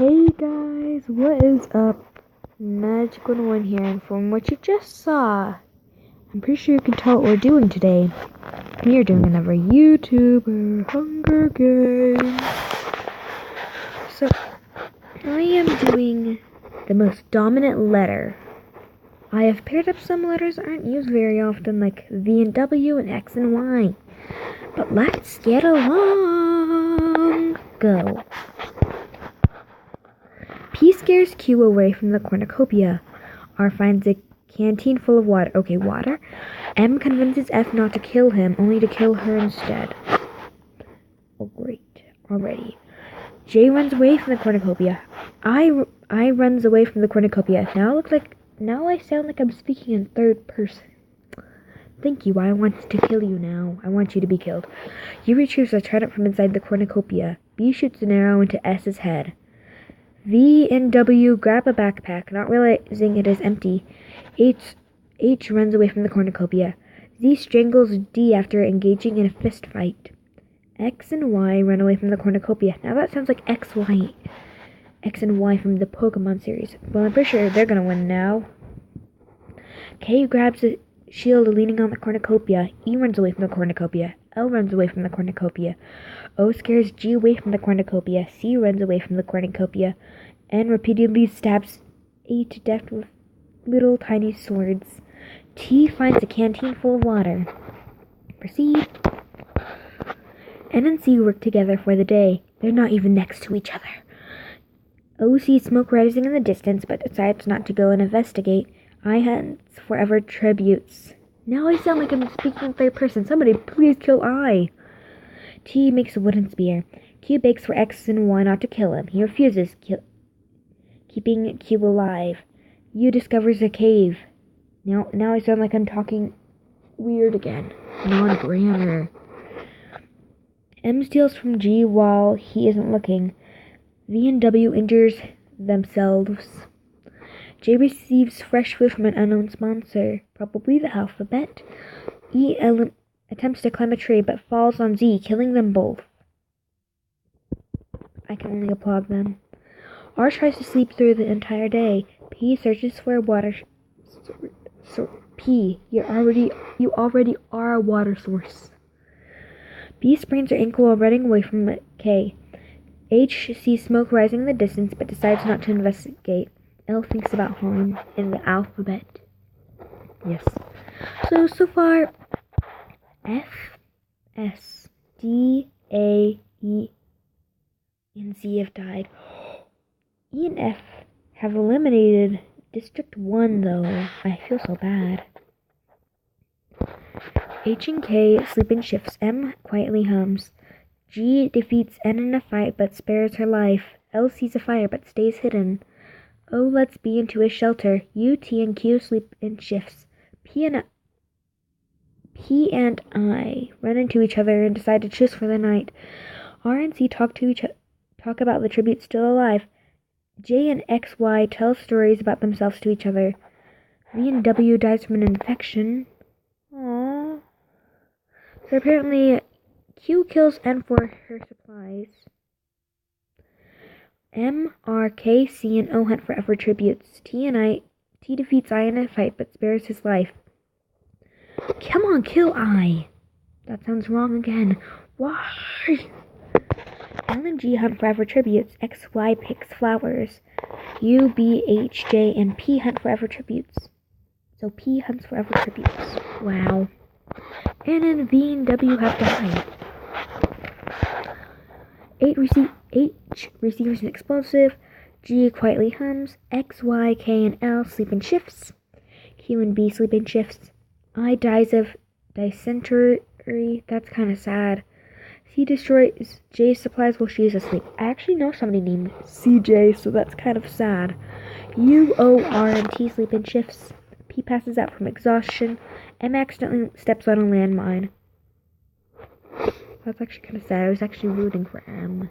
Hey guys, what is up? Magic101 here, and from what you just saw, I'm pretty sure you can tell what we're doing today. We are doing another YouTuber Hunger Games. So, I am doing the most dominant letter. I have paired up some letters that aren't used very often, like V and W and X and Y. But let's get along. Go. P scares Q away from the cornucopia. R finds a canteen full of water. Okay, water. M convinces F not to kill him, only to kill her instead. Oh, great. Already. J runs away from the cornucopia. I runs away from the cornucopia. Now I sound like I'm speaking in third person. Thank you. I want to kill you now. I want you to be killed. U retrieves a trident from inside the cornucopia. B shoots an arrow into S's head. V and W grab a backpack, not realizing it is empty. H runs away from the cornucopia. Z strangles D after engaging in a fist fight. X and Y run away from the cornucopia. Now that sounds like X and Y from the Pokemon series. Well, I'm pretty sure they're gonna win now. K grabs a shield leaning on the cornucopia. E runs away from the cornucopia. L runs away from the cornucopia. O scares G away from the cornucopia. C runs away from the cornucopia. N repeatedly stabs A to death with little tiny swords. T finds a canteen full of water. Proceed. N and C work together for the day. They're not even next to each other. O sees smoke rising in the distance, but decides not to go and investigate. I hunts forever tributes. Now I sound like I'm speaking in third person. Somebody please kill I. T makes a wooden spear. Q begs for X and Y not to kill him. He refuses, keeping Q alive. U discovers a cave. Now I sound like I'm talking weird again. Non-grammar. M steals from G while he isn't looking. V and W injures themselves. J receives fresh food from an unknown sponsor, probably the alphabet. E attempts to climb a tree but falls on Z, killing them both. I can only applaud them. R tries to sleep through the entire day. P searches for a water P, you already are a water source. B sprains her ankle while running away from K. H sees smoke rising in the distance but decides not to investigate. L thinks about home in the alphabet. Yes. So far, F, S, D, A, E, and Z have died. E and F have eliminated District 1, though. I feel so bad. H and K sleep in shifts. M quietly hums. G defeats N in a fight but spares her life. L sees a fire but stays hidden. O lets B into his shelter. U, T, and Q sleep in shifts. P and I run into each other and decide to truce for the night. R and C talk about the tribute still alive. J and X, Y tell stories about themselves to each other. V and W dies from an infection. Aww. So apparently, Q kills N for her supplies. M, R, K, C, and O hunt forever tributes. T defeats I in a fight but spares his life. Come on, kill I! That sounds wrong again. Why? L and G hunt forever tributes. X, Y picks flowers. U, B, H, J, and P hunt forever tributes. So P hunts forever tributes. Wow. N and V and W have died. H receives an explosive. G quietly hums. X, Y, K, and L sleep in shifts. Q and B sleep in shifts. I dies of dysentery. That's kind of sad. C destroys J's supplies while she is asleep. I actually know somebody named CJ, so that's kind of sad. U, O, R, and T sleep in shifts. P passes out from exhaustion. M accidentally steps on a landmine. That's actually kind of sad. I was actually rooting for M.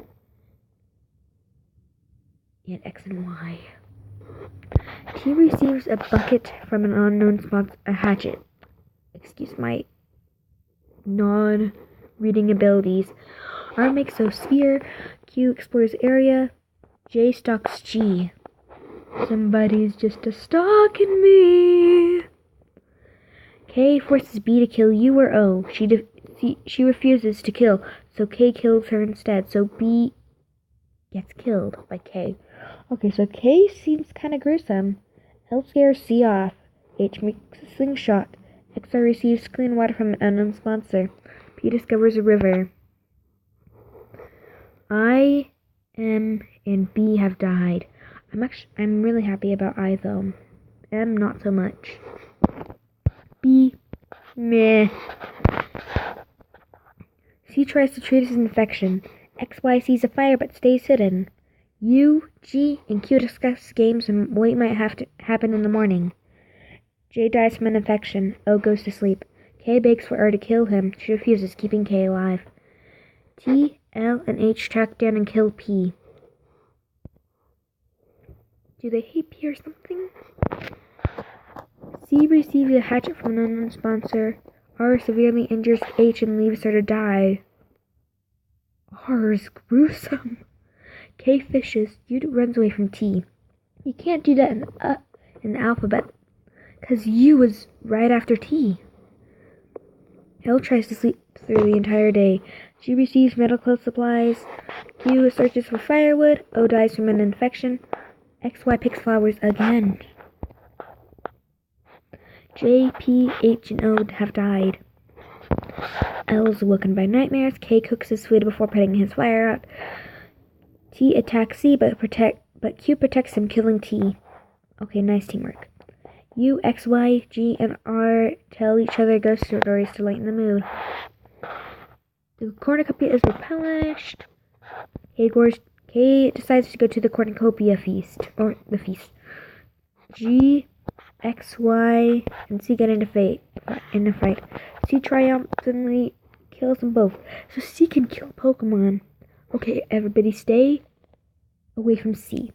And X and Y. T receives a bucket from an unknown sponsor, a hatchet. Excuse my non-reading abilities. R makes a spear. Q explores area. J stalks G. Somebody's just a-stalking me. K forces B to kill U or O. She refuses to kill, so K kills her instead. So B gets killed by K. Okay, so K seems kind of gruesome. L scares C off. H makes a slingshot. XR receives clean water from an unknown sponsor. P discovers a river. I, M, and B have died. I'm really happy about I though. M, not so much. B, meh. C tries to treat his infection. XY sees a fire but stays hidden. U, G, and Q discuss games and what might have to happen in the morning. J dies from an infection. O goes to sleep. K begs for R to kill him. She refuses, keeping K alive. T, L, and H track down and kill P. Do they hate P or something? C receives a hatchet from an unknown sponsor. R severely injures H and leaves her to die. R is gruesome. K fishes. U runs away from T. You can't do that in the alphabet, because U is right after T. L tries to sleep through the entire day. G receives medical supplies. Q searches for firewood. O dies from an infection. XY picks flowers again. J, P, H, and O have died. L is awoken by nightmares. K cooks his food before putting his fire out. T attacks C, but Q protects him, killing T. Okay, nice teamwork. U, X, Y, G, and R tell each other ghost stories to lighten the mood. The cornucopia is replenished. K decides to go to the cornucopia feast, or the feast. G, X, Y, and C get in a fight. C triumphantly kills them both, so C can kill Pokemon. Okay, everybody stay away from C.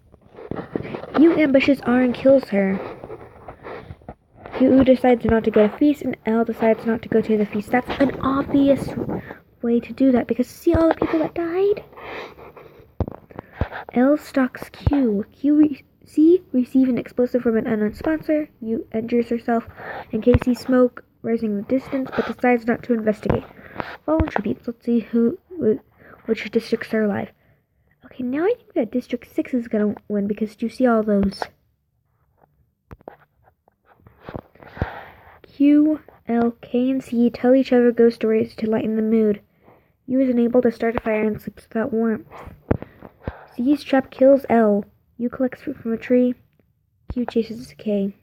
U ambushes R and kills her. Q decides not to go to feast, and L decides not to go to the feast. That's an obvious way to do that, because see all the people that died? L stalks Q. C receives an explosive from an unknown sponsor. U injures herself, and K sees smoke rising in the distance, but decides not to investigate. Fallen tributes. Let's see which districts are alive. Okay, now I think that District 6 is gonna win, because you see all those. Q, L, K, and C tell each other ghost stories to lighten the mood. U is unable to start a fire and sleeps without warmth. C's trap kills L. U collects fruit from a tree. Q chases K.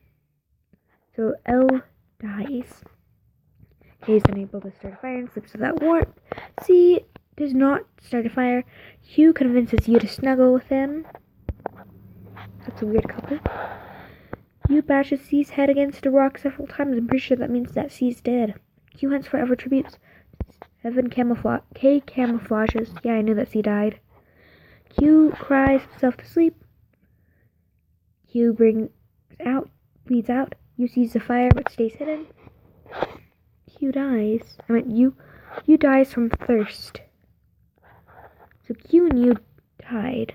So L dies. K is unable to start a fire and sleeps without warmth. C does not start a fire. Q convinces U to snuggle with him. That's a weird couple. U bashes C's head against a rock several times. I'm pretty sure that means that C's dead. Q hunts for other tributes. K camouflages. Yeah, I knew that C died. Q cries himself to sleep. Q bleeds out. U sees the fire but stays hidden. Q dies. U dies from thirst. So Q and U died.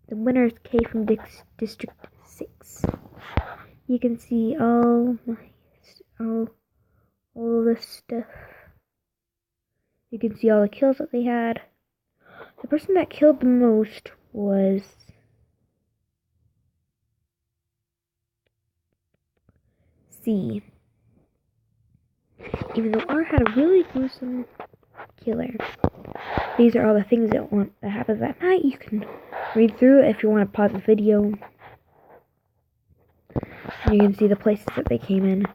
The winner is K from District 6. You can see all this stuff. You can see all the kills that they had. The person that killed the most was C. Even though R had a really gruesome killer. These are all the things that happens that night. You can read through it if you want to pause the video. And you can see the places that they came in.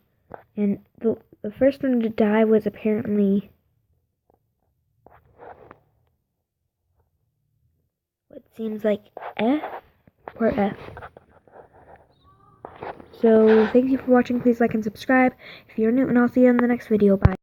And the first one to die was apparently what seems like F or F. So thank you for watching. Please like and subscribe if you're new, and I'll see you in the next video. Bye.